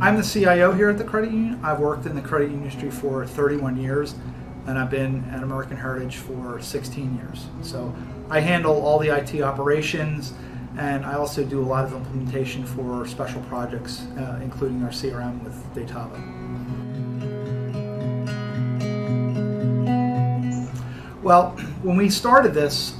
I'm the CIO here at the credit union. I've worked in the credit industry for 31 years, and I've been at American Heritage for 16 years. So I handle all the IT operations, and I also do a lot of implementation for special projects, including our CRM with Datava. Well, when we started this,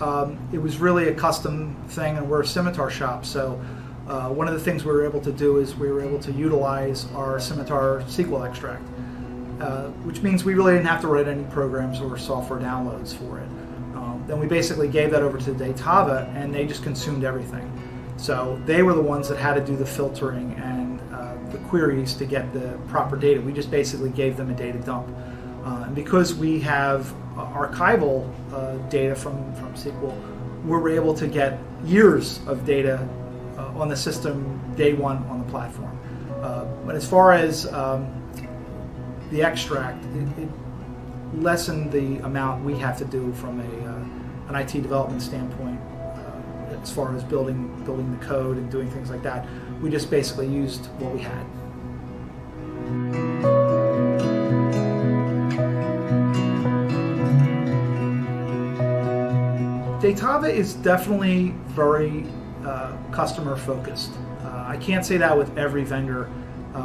it was really a custom thing, and we're a Scimitar shop. So one of the things we were able to do is we were able to utilize our Scimitar SQL extract, which means we really didn't have to write any programs or software downloads for it. Then we basically gave that over to Datava, and they just consumed everything. So they were the ones that had to do the filtering and the queries to get the proper data. We just basically gave them a data dump. And because we have archival data from SQL, we're able to get years of data on the system day one on the platform. But as far as the extract, it lessened the amount we have to do from an IT development standpoint, as far as building the code and doing things like that. We just basically used what we had. Datava is definitely very customer focused. I can't say that with every vendor.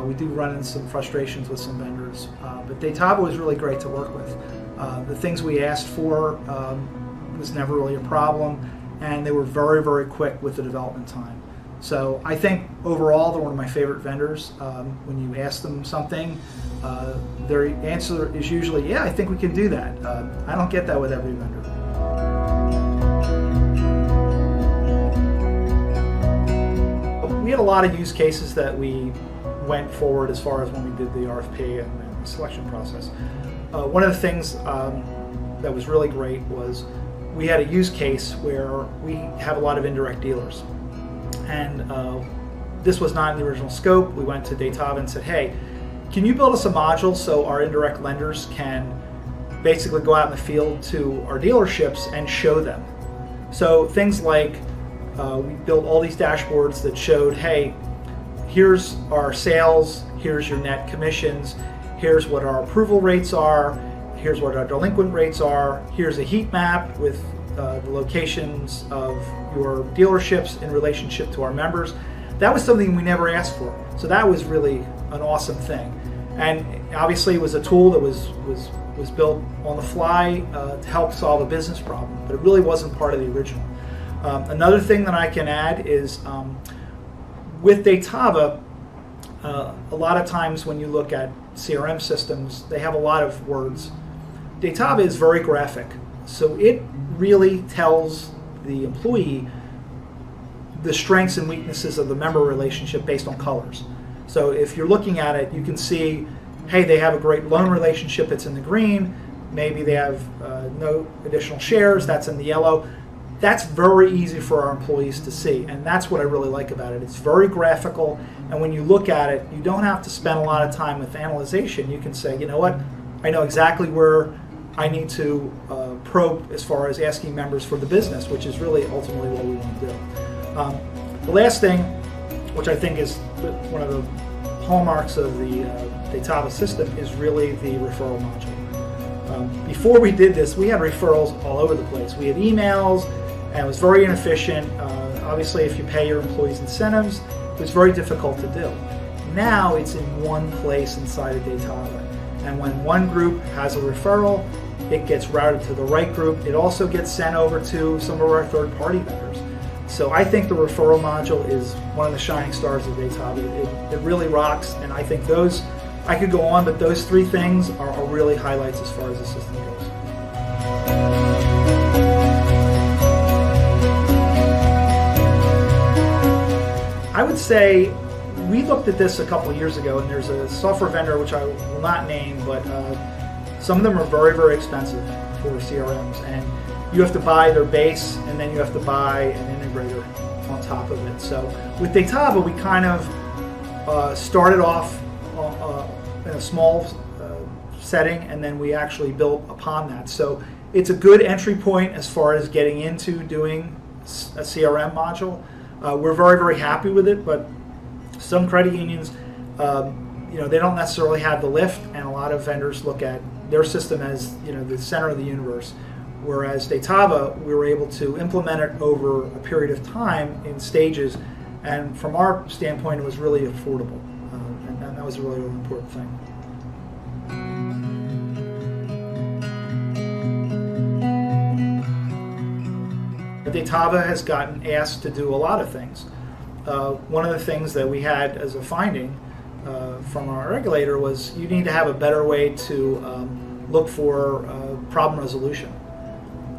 We do run into some frustrations with some vendors, but Datava was really great to work with. The things we asked for was never really a problem, and they were very, very quick with the development time. So I think overall they're one of my favorite vendors. When you ask them something, their answer is usually, yeah, I think we can do that. I don't get that with every vendor. We had a lot of use cases that we went forward as far as when we did the RFP and the selection process. One of the things that was really great was we had a use case where we have a lot of indirect dealers. And this was not in the original scope. We went to Datava and said, hey, can you build us a module so our indirect lenders can basically go out in the field to our dealerships and show them? So things like we built all these dashboards that showed, hey, here's our sales, here's your net commissions, here's what our approval rates are, here's what our delinquent rates are, here's a heat map with the locations of your dealerships in relationship to our members. That was something we never asked for. So that was really an awesome thing. And obviously it was a tool that was built on the fly to help solve a business problem, but it really wasn't part of the original. Another thing that I can add is with Datava, a lot of times when you look at CRM systems, they have a lot of words. Datava is very graphic, so it really tells the employee the strengths and weaknesses of the member relationship based on colors. So if you're looking at it, you can see, hey, they have a great loan relationship, it's in the green. Maybe they have no additional shares, that's in the yellow. That's very easy for our employees to see, and that's what I really like about it. It's very graphical, and when you look at it, you don't have to spend a lot of time with analyzation. You can say, you know what, I know exactly where I need to probe as far as asking members for the business, which is really ultimately what we want to do. The last thing, which I think is one of the hallmarks of the Datava system, is really the referral module. Before we did this, we had referrals all over the place. We had emails, and it was very inefficient. Obviously, if you pay your employees incentives, it was very difficult to do. Now it's in one place inside of Datava. And when one group has a referral, it gets routed to the right group. It also gets sent over to some of our third-party vendors. So I think the referral module is one of the shining stars of Datava. It really rocks, and I think those, I could go on, but those three things are really highlights as far as the system goes. I would say we looked at this a couple of years ago, and there's a software vendor which I will not name, but some of them are very, very expensive for CRMs, and you have to buy their base, and then you have to buy an integrator on top of it. So with Datava, we kind of started off in a small setting, and then we actually built upon that. So it's a good entry point as far as getting into doing a CRM module. We're very, very happy with it, but some credit unions they don't necessarily have the lift, and a lot of vendors look at their system as the center of the universe. Whereas Datava, we were able to implement it over a period of time in stages, and from our standpoint, it was really affordable, and that was a really, really important thing. Datava has gotten asked to do a lot of things. One of the things that we had as a finding from our regulator was you need to have a better way to look for problem resolution.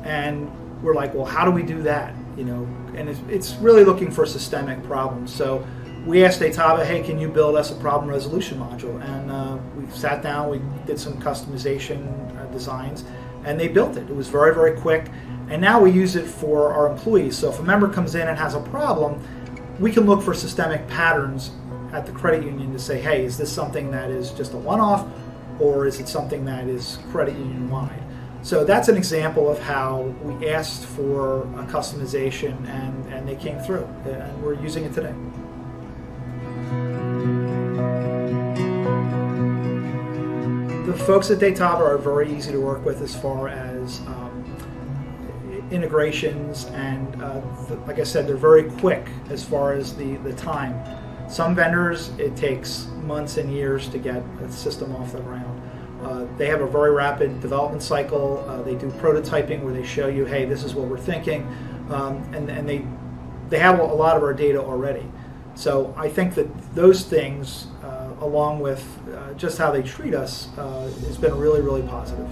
And we're like, well, how do we do that? And it's really looking for systemic problems. So we asked Datava, hey, can you build us a problem resolution module? And we sat down, we did some customization designs, and they built it. It was very, very quick. And now we use it for our employees. So if a member comes in and has a problem, we can look for systemic patterns at the credit union to say, hey, is this something that is just a one-off, or is it something that is credit union-wide? So that's an example of how we asked for a customization, and they came through, and we're using it today. The folks at Datava are very easy to work with as far as integrations, and like I said, they're very quick as far as the time. Some vendors, it takes months and years to get a system off the ground. They have a very rapid development cycle. They do prototyping where they show you, hey, this is what we're thinking, and they have a lot of our data already. So I think that those things, along with just how they treat us, has been really, really positive.